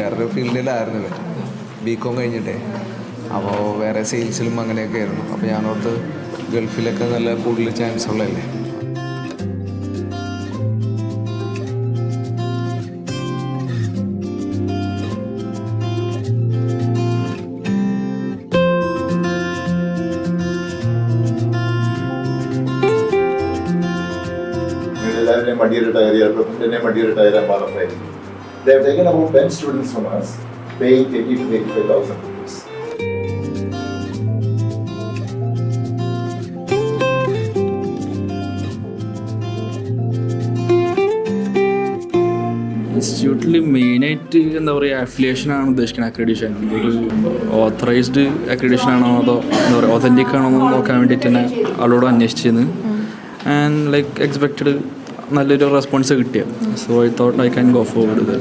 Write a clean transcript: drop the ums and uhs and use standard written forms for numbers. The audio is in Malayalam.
വേറൊരു ഫീൽഡിലായിരുന്നു ഇവർ, ബികോം കഴിഞ്ഞിട്ടേ. അപ്പോൾ വേറെ സെയിൽസിലും അങ്ങനെയൊക്കെ ആയിരുന്നു. അപ്പോൾ ഞാനോർത്ത് ഗൾഫിലൊക്കെ നല്ല കൂടുതൽ ചാൻസ് ഉള്ളതല്ലേ. എല്ലാവരുടെയും മടി റിട്ടയർ ചെയ്യുക, പ്രൊഫസറിൻ്റെയും മടി റിട്ടയർ ചെയ്യാൻ പാടുണ്ടായിരിക്കും. They have taken about 10 students from us, paying 80,000 to 85,000 rupees. ഇൻസ്റ്റിറ്റ്യൂട്ടിൽ മെയിനായിട്ട് എന്താ പറയുക, അഫിലിയേഷനാണ് ഉദ്ദേശിക്കുന്നത്. അക്രഡിഷൻ ഒരു ഓത്തറൈസ്ഡ് അക്രഡിഷൻ ആണോ അതോ എന്താ പറയുക ഒതൻറ്റിക് ആണോ എന്ന് നോക്കാൻ വേണ്ടിയിട്ട് തന്നെ ആളോട് അന്വേഷിച്ചിരുന്നു. ആൻഡ് ലൈക്ക് എക്സ്പെക്റ്റഡ് നല്ലൊരു റെസ്പോൺസ് കിട്ടിയ. So I thought I can go forward.